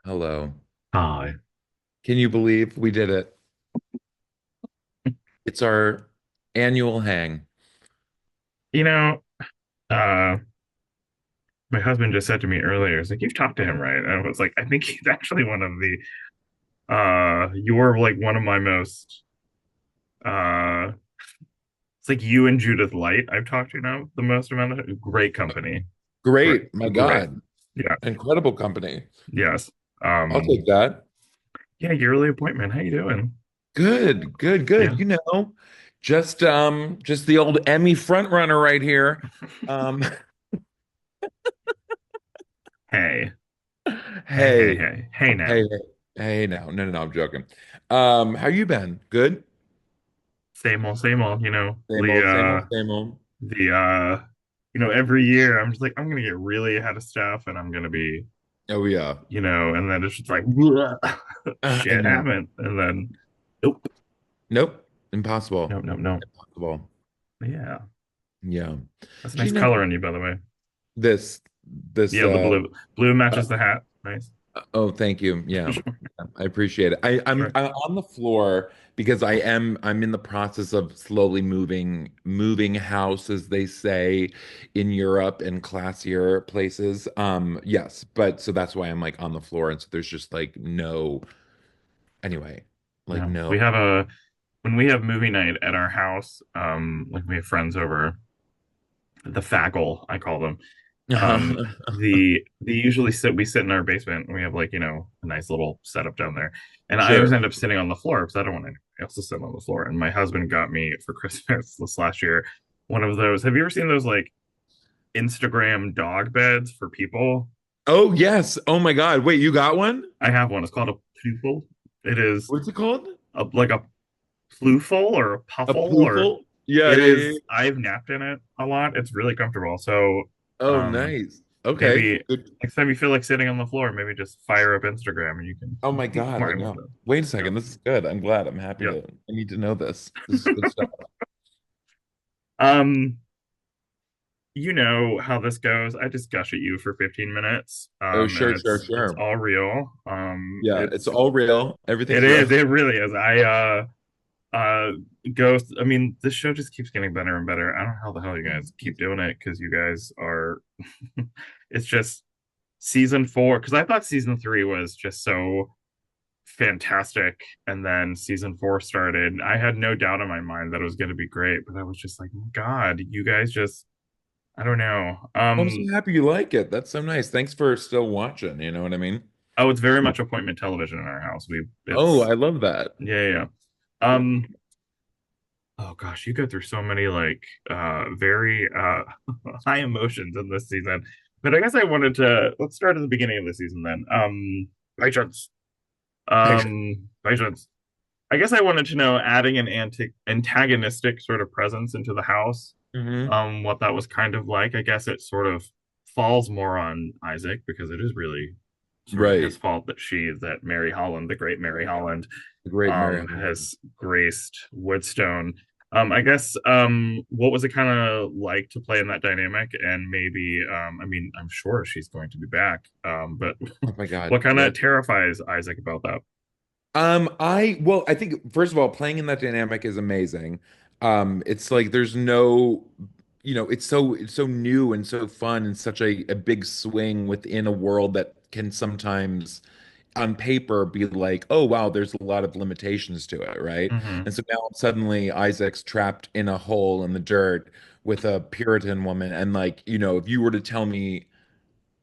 Hello. Hi. Can you believe we did it? It's our annual hang. You know, uh, my husband just said to me earlier, he's like, you've talked to him, right? And I was like, I think he's actually one of you're like one of my most, uh, it's like you and Judith Light I've talked to now the most amount of great company. Great, Great. My great. God. Yeah. Incredible company. Yes. I'll take that. Yeah, yearly appointment. How you doing? Good, good, Yeah. good. Just the old Emmy front runner right here. Um, Hey. Hey, hey, hey, hey. Hey hey, now. hey, hey now. No, no, no, I'm joking. How you been? Good? Same old, Same old, same old, same old. the every year I'm just like, I'm gonna get really ahead of stuff and I'm gonna be Oh yeah. and then it's just like I shit know. happened, and then nope, Nope. Impossible. nope, nope, nope. Impossible. Yeah, Yeah. that's a Do nice you know color on you, by the way. this this Yeah, the blue uh matches the hat. Nice. oh, thank you. Yeah, I appreciate it. Sure. I'm on the floor because I'm in the process of slowly moving house, as they say in Europe and classier places. Yes, but so that's why I'm like on the floor, and so there's just like no anyway, like No, no. we have a when we have movie night at our house, like we have friends over, the Faggle, I call them. They usually we sit in our basement and we have, like, a nice little setup down there. And I always Sure. end up sitting on the floor because I don't want anyone else to sit on the floor. And my husband got me for Christmas this last year one of those. Have you ever seen those, like, Instagram dog beds for people? Oh yes. Oh my God. Wait, you got one? I have one. It's called a Ploofle. It is What's it called? like a Ploofle or a A Puffle, or poofle? Yeah, it yeah, yeah, is. yeah. I've napped in it a lot. It's really comfortable. So, Oh, um, nice. Okay. maybe Good. next time you feel like sitting on the floor, maybe just fire up Instagram and you can Oh my God, I find one of know. those. Wait a Yeah. second. This is good. I'm glad. I'm happy Yeah. to. I need to know this. This is good stuff. Um, you know how this goes. I just gush at you for 15 minutes. Oh, And sure, sure, it's sure. all real. Yeah, it's all real. It Everything's real. is, it really is. Uh Ghost, I mean, this show just keeps getting better and better. I don't know how the hell you guys keep doing it, because you guys are it's just season four, because I thought season three was just so fantastic, and then season four started. I had no doubt in my mind that it was going to be great, but I was just like, oh God, you guys just, I don't know. Well, I'm so happy you like it. That's so nice. Thanks for still watching. You know what I mean? Oh, it's very much appointment television in our house. Oh, It's I love that. Yeah, yeah, yeah. um oh gosh, you go through so many, like, very high emotions in this season. But I guess I wanted to let's start at the beginning of the season then. Patience. Patience. I guess I wanted to know, adding an antagonistic sort of presence into the house, Hmm. what that was kind of like. I guess it sort of falls more on Isaac, because it is really sort of his Right. fault that Mary Holland, the great Mary Holland, The great Mary Holland. has graced Woodstone. I guess, what was it kind of like to play in that dynamic? And maybe, I mean, I'm sure she's going to be back. But Oh my God. what kind Yes. of terrifies Isaac about that? I think first of all, playing in that dynamic is amazing. It's like there's no, it's so new and so fun and such a big swing within a world that can sometimes on paper be like, oh wow, there's a lot of limitations to it, right? Hmm. And so now suddenly Isaac's trapped in a hole in the dirt with a Puritan woman, and like, if you were to tell me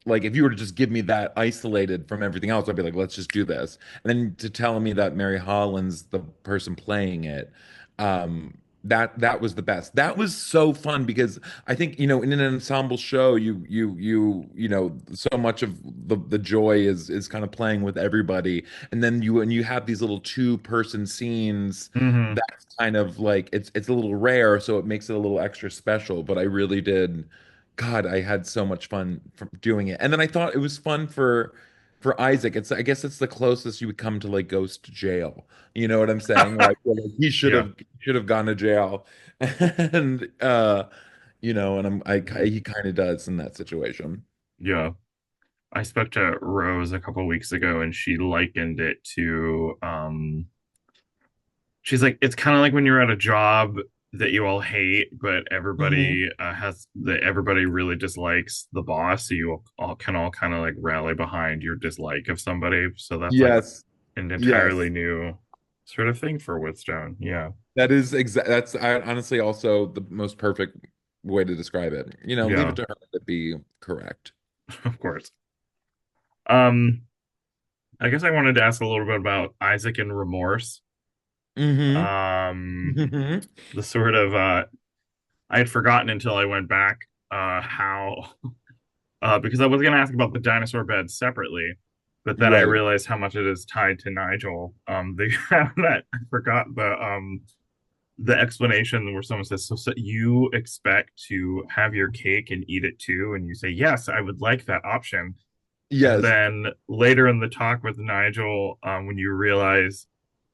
like if you were to just give me that isolated from everything else, I'd be like, let's just do this. And then to tell me that Mary Holland's the person playing it, that was the best. That was so fun because I think, in an ensemble show, so much of the joy is kind of playing with everybody. And then you have these little two-person scenes, Hmm. that's kind of like it's a little rare, so it makes it a little extra special. But I really did. God, I had so much fun from doing it. And then I thought it was fun for Isaac. I guess it's the closest you would come to like Ghost Jail. You know what I'm saying? Where I feel like he should Yeah, have should have gone to jail. And and he kind of does in that situation. yeah. I spoke to Rose a couple weeks ago, and she likened it to she's like, it's kind of like when you're at a job that you all hate, but Hmm. everybody has that everybody really dislikes the boss, so you all kind of like rally behind your dislike of somebody. So that's like Yes. an entirely Yes. new sort of thing for Woodstone. Yeah, That's honestly also the most perfect way to describe it. Leave yeah, it to her to be correct. of course. Um, I guess I wanted to ask a little bit about Isaac and Remorse. Hmm. Um, Hmm. the sort of I had forgotten until I went back how because I was going to ask about the dinosaur bed separately, but then I Right. realized how much it is tied to Nigel. They have that I forgot the explanation where someone says, so you expect to have your cake and eat it too?" And you say, "Yes, I would like that option." And Yes. then later in the talk with Nigel, when you realize,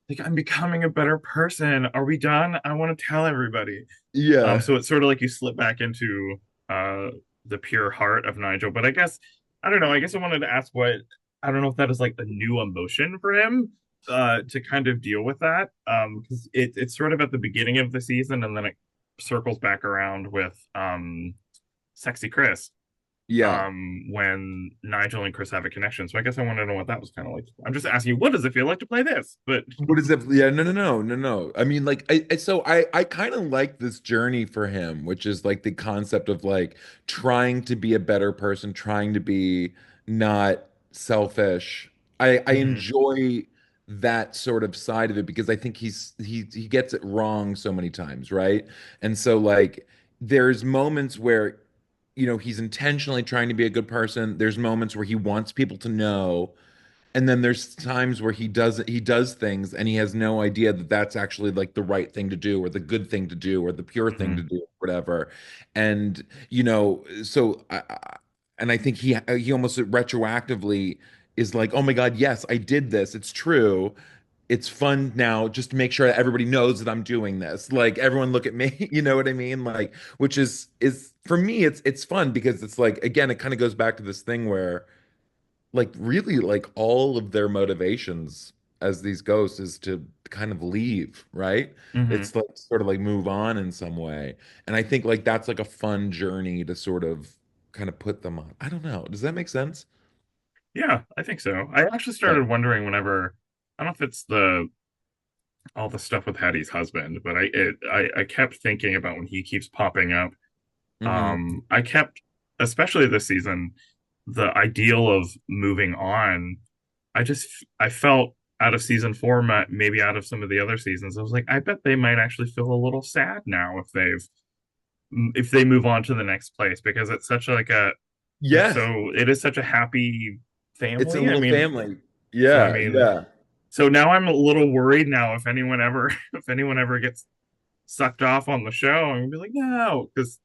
like, I'm becoming a better person. Are we done? I want to tell everybody. Yeah. So it's sort of like you slip back into uh, the pure heart of Nigel. But I guess I don't know. I guess I wanted to ask what I don't know if that is like a new emotion for him to kind of deal with that because it's sort of at the beginning of the season and then it circles back around with Sexy Chris Yeah. when Nigel and Chris have a connection. So I guess I want to know what that was kind of like. I'm just asking you, what does it feel like to play this? But What is it? Yeah, no, no, no, no, no. I mean, like, I kind of like this journey for him, which is like the concept of like trying to be a better person, trying to be not selfish. I Mhm, enjoy that sort of side of it because I think he gets it wrong so many times, right? And so like, there's moments where, he's intentionally trying to be a good person. There's moments where he wants people to know. And then there's times where he does things and he has no idea that that's actually like the right thing to do or the good thing to do or the pure thing to mhm, do, whatever. And so and I think he almost retroactively is like, oh my God, yes, I did this. It's true. It's fun now just to make sure that everybody knows that I'm doing this. Like everyone look at me, you know what I mean? Like, which is for me, it's fun because it's like, again, it kind of goes back to this thing where like really like all of their motivations as these ghosts is to kind of leave, right? mhm. It's like sort of like move on in some way. And I think like that's like a fun journey to sort of kind of put them on. I don't know. Does that make sense? Yeah, I think so. I actually Yeah. started wondering whenever I don't know if it's the all the stuff with Hattie's husband, but I kept thinking about when he keeps popping up. Hmm. I kept, especially this season, the ideal of moving on. I felt out of season four, maybe out of some of the other seasons, I was like, I bet they might actually feel a little sad now if they move on to the next place because it's such like a Yeah. it is such a happy It's a family. I little mean, family. so I Yeah, mean, yeah. so now I'm a little worried now if anyone ever if anyone ever gets sucked off on the show, I'm gonna be like, no, because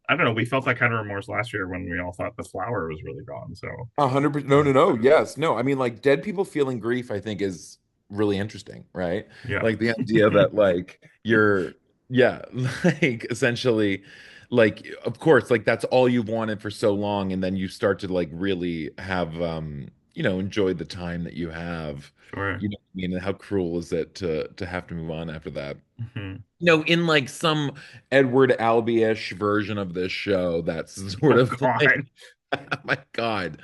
I don't know, we felt that kind of remorse last year when we all thought the flower was really gone. So 100%. No, uh, no, no. Yes. No. I mean, like dead people feeling grief, I think is really interesting, right? yeah, Like the idea that like yeah, like essentially, like of course, like that's all you've wanted for so long, and then you start to like really have enjoy the time that you have. sure. You know what I mean? And how cruel is it to have to move on after that? Hmm. In like some Edward Albee-ish version of this show, that's sort Oh of like, God. oh my God,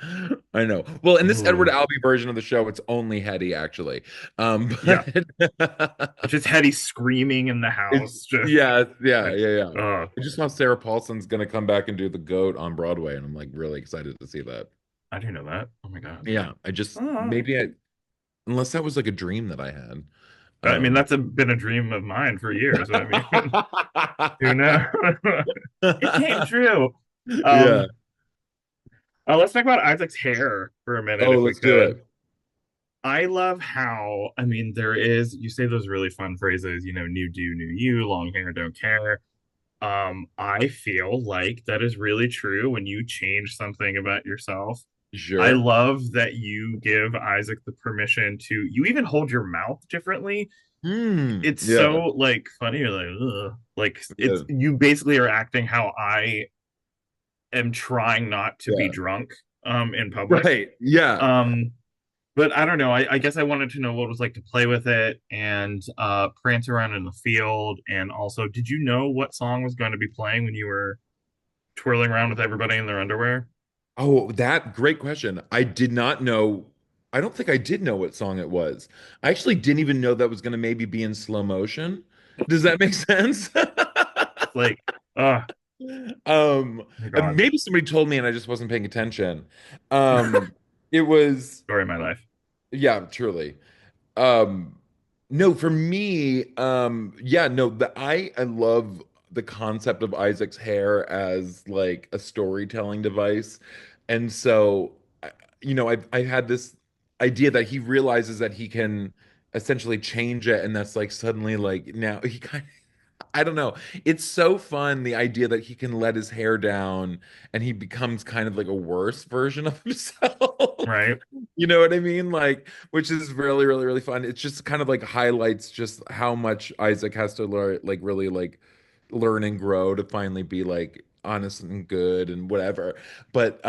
I know. Well, in this Edward Ooh. Albee version of the show, it's only Hetty actually. Yeah, But just Hetty screaming in the it's house, just yeah, yeah, like, yeah, yeah. oh, I just saw Sarah Paulson's gonna come back and do the Goat on Broadway, and I'm like really excited to see that. I didn't know that. Oh my God. Yeah, I just Oh. maybe I unless that was like a dream that I had. I mean, Um, been a dream of mine for years. I mean, who knows? It came true. yeah. Um, let's talk about Isaac's hair for a minute, Oh, if we let's do could. it. I love how, I mean, you say those really fun phrases, new do, new you, long hair, don't care. I feel like that is really true when you change something about yourself. I Sure. love that you give Isaac the permission you even hold your mouth differently. It's Yeah. so like funny. You're like, ugh. Like Yeah. you basically are acting how I am trying not to be Yeah. drunk. in public. Right. Yeah. Um, but I don't know. I guess I wanted to know what it was like to play with it and prance around in the field. And also, did you know what song was going to be playing when you were twirling around with everybody in their underwear? Oh, that great question. I did not know. I don't think I did know what song it was. I actually didn't even know that was going to maybe be in slow motion. Does that make sense? Like, oh Um, my and God, maybe somebody told me and I just wasn't paying attention. Um, it was, story of my life. yeah, truly. Um, no, for me, yeah, no, I love the concept of Isaac's hair as like a storytelling device. And so, I've had this idea that he realizes that he can essentially change it, and that's like suddenly like now he kind of I don't know. It's so fun, the idea that he can let his hair down and he becomes kind of like a worse version of himself. Right, You know what I mean? Like, which is really, really, really fun. It's just kind of like highlights just how much Isaac has to learn, like really like learn and grow to finally be like honest and good and whatever. But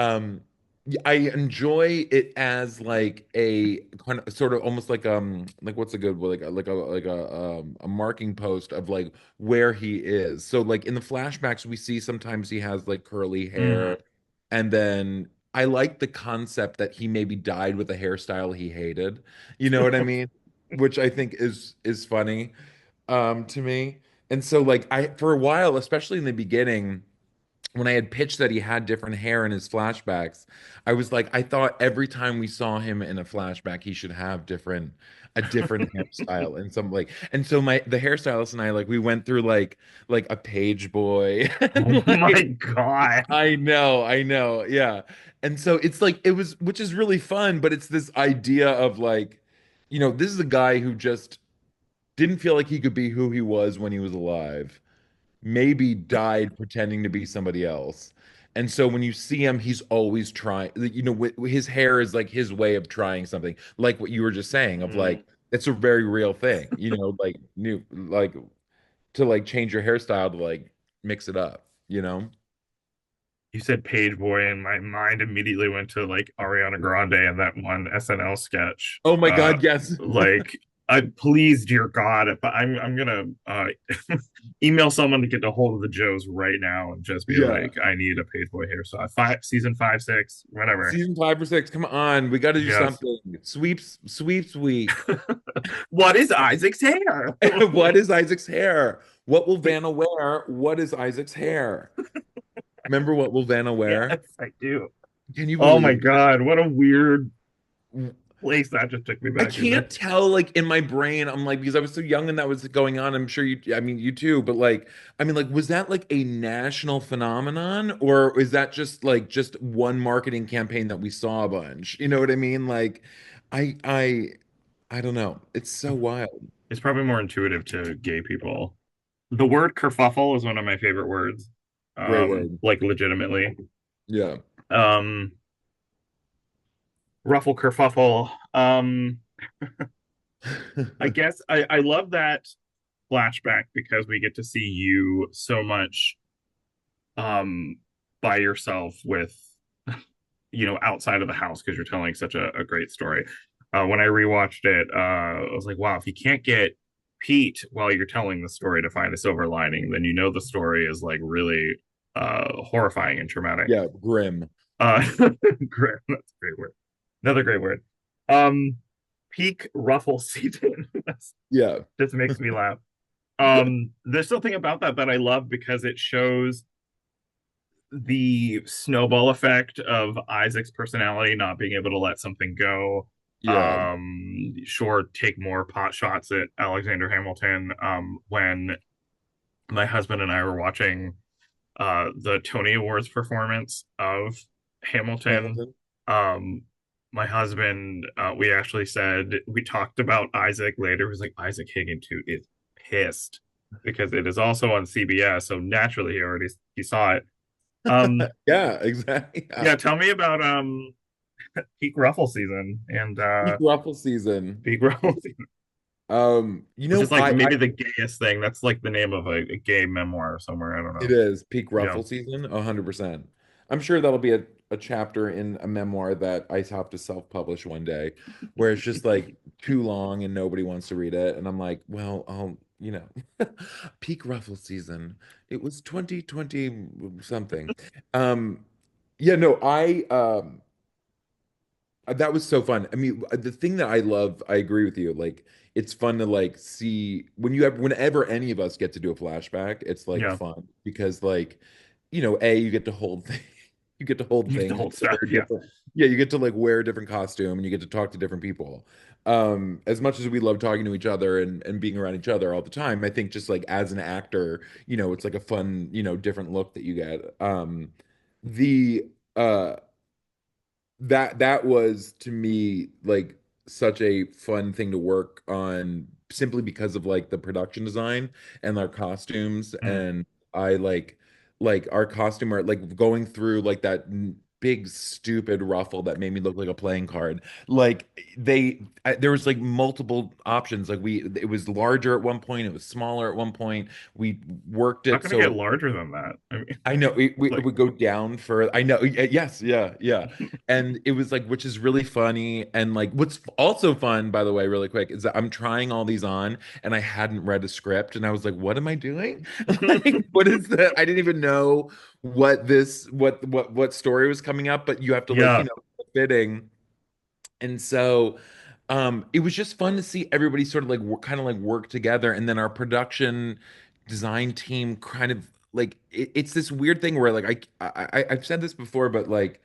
I enjoy it as like a kind of sort of almost like what's a good like a marking post of like where he is. So like in the flashbacks we see sometimes he has like curly hmm hair, and then I like the concept that he maybe died with a hairstyle he hated. You know what I mean? Which I think is funny to me. And so like I for a while, especially in the beginning, when I had pitched that he had different hair in his flashbacks, I was like, I thought every time we saw him in a flashback, he should have a different hairstyle and some like, and so the hairstylist and I like we went through like a page boy Oh and my like God. I know, yeah. And so it's like it was, which is really fun, but it's this idea of like, this is a guy who just didn't feel like he could be who he was when he was alive, maybe died pretending to be somebody else. And so when you see him, he's always trying, his hair is like his way of trying something, like what you were just saying, of Mm. like, it's a very real thing, like like to like change your hairstyle to like mix it up, you know? You said Page Boy, and my mind immediately went to like Ariana Grande and that one SNL sketch. Oh my God, yes. Like, I please, dear God, if I'm gonna email someone to get a hold of the Joes right now and just be Yeah. like, I need a Page Boy hairstyle. Season five, six, whatever. Season 5 or 6, come on, we got to do Yes. something. Sweeps week. What is Isaac's hair? What is Isaac's hair? What will Vanna wear? What is Isaac's hair? Remember what will Vanna wear? Yes, I do. Can you Oh my believe God, what a weird it? place that just took me I back into. can't tell, like in my brain, I'm like, because I was so young and that was going on. I'm sure I mean, you too, but like, I mean, like, was that like a national phenomenon, or is that just one marketing campaign that we saw a bunch? You know what I mean? Like, I, I, I don't know. It's so wild. It's probably more intuitive to gay people. The word kerfuffle is one of my favorite words. Great word. Like legitimately. Yeah. Um, Ruffle kerfuffle. I guess I love that flashback because we get to see you so much um by yourself with outside of the house because you're telling such a great story. When I rewatched it, I was like, wow, if you can't get Pete while you're telling the story to find a silver lining, then the story is like really horrifying and traumatic. Yeah. Grim. Great, that's a great word. Another great word. Um, Peak Ruffle season. Yeah. Just makes me laugh. There's something about that I love because it shows the snowball effect of Isaac's personality not being able to let something go. Yeah. Sure, take more pot shots at Alexander Hamilton. When my husband and I were watching the Tony Awards performance of Hamilton, Hamilton. um, my husband, we actually said we talked about Isaac later. It was like Isaac Higgintoot is pissed because it is also on CBS, so naturally he saw it. Um, Yeah. Exactly. Yeah. yeah, tell me about peak Ruffle season and Peak Ruffle season. peak Ruffle season, which is like I maybe the gayest thing. That's like the name of a gay memoir somewhere. I don't it know. is peak Yeah. Ruffle season, 100%. I'm sure that'll be a a chapter in a memoir that I have to self-publish one day, where it's just like too long and nobody wants to read it. And I'm like, well, peak Ruffle season. It was 2020 something. Um, yeah, no, that was so fun. I mean, the thing that I love, I agree with you. Like, it's fun to like see whenever any of us get to do a flashback, it's like Yeah. fun because like, you get to hold you get to hold You get the things, you whole get to wear stuff. Yeah. different, yeah, you get to like wear a different costume and you get to talk to different people. As much as we love talking to each other and being around each other all the time, I think just like as an actor, it's like a fun, different look that you get. The that was to me like such a fun thing to work on simply because of like the production design and our costumes. Mm. And I like our costume art, like going through like that big stupid ruffle that made me look like a playing card. Like there was like multiple options. Like it was larger at one point, it was smaller at one point. We worked Not it gonna so get it larger than that. I mean, I know it like, would go down for I know yes, yeah, yeah. And it was like, which is really funny. And like what's also fun, by the way, really quick, is that I'm trying all these on and I hadn't read a script and I was like, what am I doing? Like, what is that? I didn't even know what story was coming up, but you have to like, yeah. fitting. And so it was just fun to see everybody sort of like kind of like work together. And then our production design team kind of like it's this weird thing where like I've said this before, but like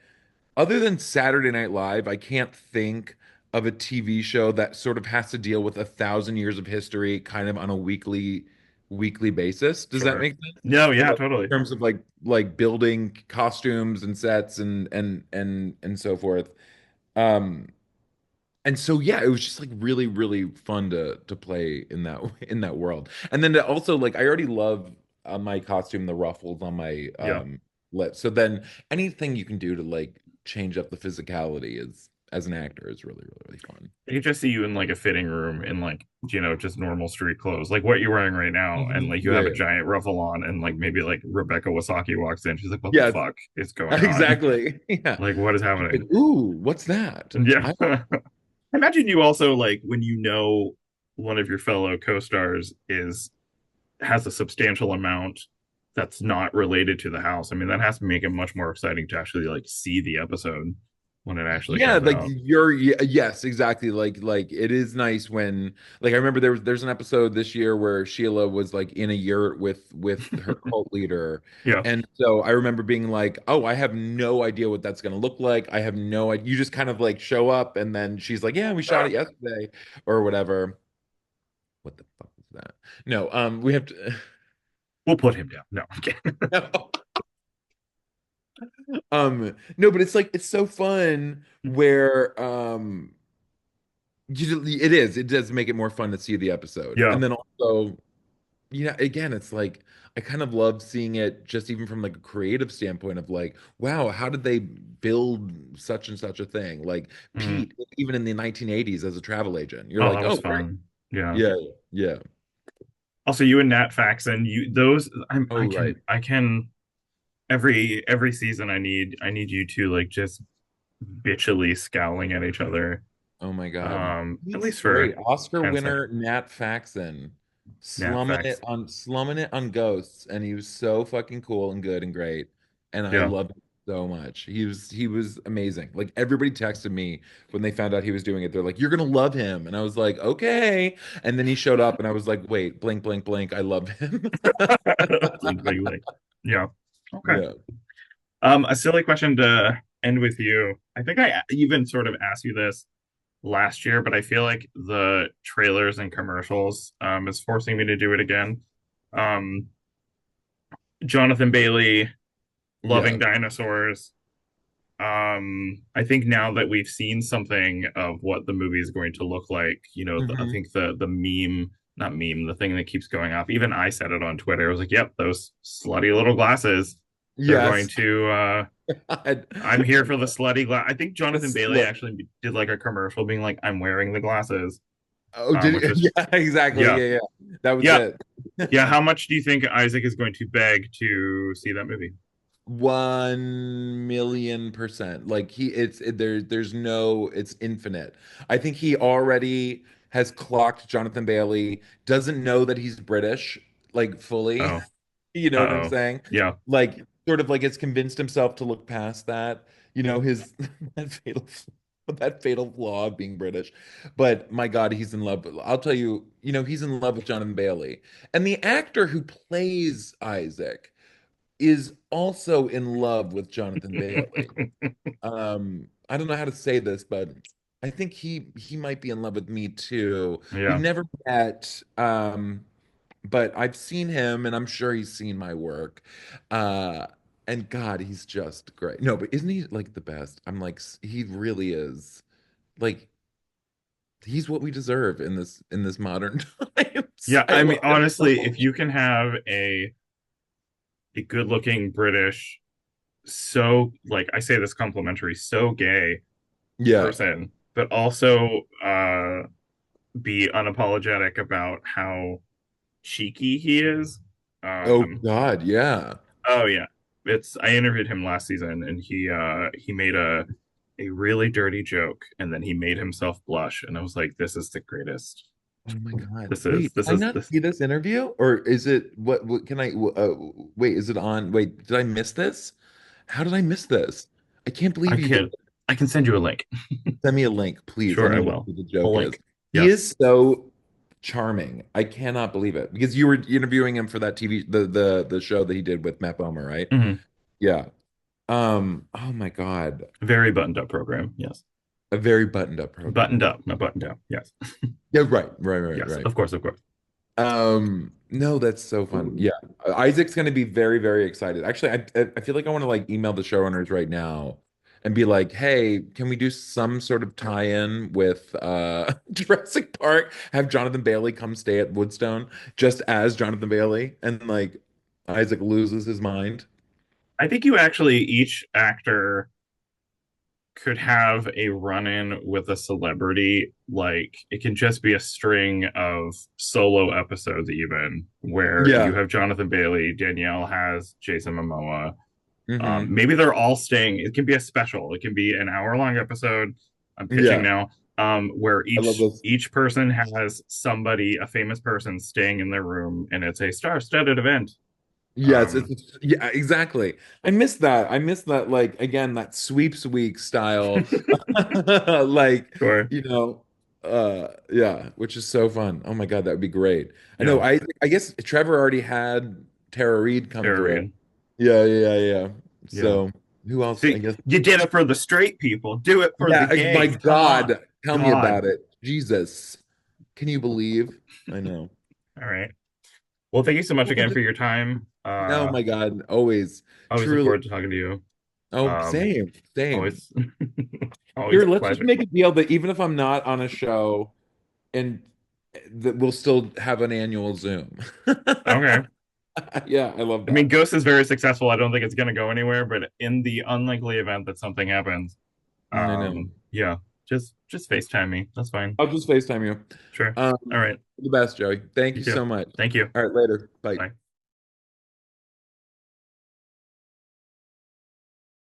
other than Saturday Night Live, I can't think of a TV show that sort of has to deal with 1,000 years of history kind of on a weekly basis. Does that Sure. make sense? No, So yeah, like totally. in terms of like building costumes and sets and so forth. Um, and so yeah, it was just like really, really fun to play in that in that world. And then to also like I already love on my costume the ruffles on my Yeah. lip. So then anything you can do to like change up the physicality is as an actor is really, really, really fun. I could just see you in like a fitting room in like, just normal street clothes, like what you're wearing right now, and Mhm. like you Yeah, have a yeah. giant ruffle on, and like maybe like Rebecca Wasaki walks in. She's like, "What the Yes, fuck is going on? exactly. Yeah. Like, what is She's like, happening?" ooh, what's that? And yeah. I Imagine you also like when one of your fellow co-stars is has a substantial amount that's not related to the house. I mean, that has to make it much more exciting to actually like see the episode when it actually Yeah, comes like out. yes, exactly. Like it is nice when like I remember there's an episode this year where Sheila was like in a yurt with her cult leader. Yeah. And so I remember being like, "Oh, I have no idea what that's going to look like. I have no idea." You just kind of like show up and then she's like, "Yeah, we shot it yesterday or whatever." What the fuck is that? No, we have to We'll put him down. No, I'm kidding. no. No, but it's like it's so fun where it does make it more fun to see the episode. Yeah. And then also, again, it's like I kind of love seeing it just even from like a creative standpoint of like, wow, how did they build such and such a thing? Like Mm. Pete, even in the 1980s as a travel agent, you're Oh, like, that was oh, great. fun. Yeah. Yeah, yeah. Also, you and Nat Faxon, you those Oh, right. I can every season I need you to like just bitchily scowling at each other. Oh my God. At He's least great. for Oscar 10 winner seconds. Nat Faxon Nat Fax. slumming it on Ghosts, and he was so fucking cool and good and great. And I Yeah. loved him so much. He was amazing. Like everybody texted me when they found out he was doing it. They're like, "You're gonna love him." And I was like, "Okay." And then he showed up and I was like, "Wait, blink, blink, blink. I love him." Blink, blink, blink. Yeah. Okay. Yeah. A silly question to end with you. I think I even sort of asked you this last year, but I feel like the trailers and commercials is forcing me to do it again. Um, Jonathan Bailey, loving Yeah. dinosaurs. I think now that we've seen something of what the movie is going to look like, I Hmm. think the meme, not meme, the thing that keeps going off. Even I said it on Twitter. I was like, "Yep, those slutty little glasses. They're going Yes. to. God. I'm here for the slutty glass." I think The Jonathan Bailey slut. actually did like a commercial being like, "I'm wearing the glasses," Oh, did which it? was Yeah, exactly. yeah, Yeah, yeah. That was yeah, it. yeah. How much do you think Isaac is going to beg to see that movie? 1,000,000%. Like there's no, it's infinite. I think he already has clocked Jonathan Bailey, doesn't know that he's British, like fully. Oh, You know what I'm uh-oh. saying? Yeah. Like sort of like has convinced himself to look past that, his that fatal that fatal flaw of being British. But my God, he's in love. I'll tell you, he's in love with Jonathan Bailey. And the actor who plays Isaac is also in love with Jonathan Bailey. I don't know how to say this, but I think he might be in love with me too. We've Yeah. never met, but I've seen him, and I'm sure he's seen my work. Uh, and God, he's just great. No, but isn't he like the best? I'm like, he really is. Like, he's what we deserve in this modern times. Yeah, I I mean love him so honestly, if much. you can have a good-looking British, so like I say this complimentary, so gay Yeah. person, but also be unapologetic about how cheeky he is. Oh Um, God, yeah. oh yeah, it's I interviewed him last season, and he made a really dirty joke, and then he made himself blush, and I was like, this is the greatest. Oh my God. This is Wait, this did I is not this. see this interview? Or is it what can I wait, is it on? Wait, did I miss this? How did I miss this? I can't I believe you did. can I can send you a link. Send me a link, please. I Sure, I need to see will. what the A joke is. link. He Yes. is so charming. I cannot believe it. Because you were interviewing him for that TV the show that he did with Matt Bomer, right? Mhm. Yeah. Oh my God. Very buttoned up program. Yes. A very buttoned up Buttoned program. up, not buttoned down. Yes. Yeah, right, right, right, Yes. right. Of course, of course. No, that's so fun. Yeah. Isaac's gonna be very, very excited. Actually, I feel like I want to like email the showrunners right now and be like, hey, can we do some sort of tie-in with Jurassic Park? Have Jonathan Bailey come stay at Woodstone just as Jonathan Bailey, and like Isaac loses his mind. I think you actually each actor could have a run-in with a celebrity. Like it can just be a string of solo episodes, even where you Yeah. have Jonathan Bailey, Danielle has Jason Momoa. Hmm. Maybe they're all staying. It can be a special. It can be an hour-long episode. I'm pitching Yeah. now, where I love this. each person has somebody, a famous person, staying in their room, and it's a star-studded event. Yes, Um, it's yeah, exactly. I miss that. I miss that, like again, that sweeps week style. Like, sure. you know, yeah, which is so fun. Oh my God, that would be great. I know, Yeah, I guess Trevor already had Tara Reid come Tara through. Reid. Yeah, yeah, yeah. Yeah. So who else? I See, guess. you did it for the straight people. Do it for the Yeah, my gays. Come on. God, tell me God. about it. Jesus. Can you believe? I know. All right. Well, thank you so much again for your time. No, my God, always, I always look truly. forward to talking to you. Oh, Um, same, same. always, always Here, a let's just pleasure. make a deal that even if I'm not on a show, and that we'll still have an annual Zoom. Okay. Yeah, I love I mean, that. Ghost is very successful. I don't think it's going to go anywhere, but in the unlikely event that something happens, I know. yeah, just FaceTime me. That's fine. I'll just FaceTime you. Sure. Um, All right. the best, Joey. Thank You you too. so much. Thank you. All right, later. Bye. Bye.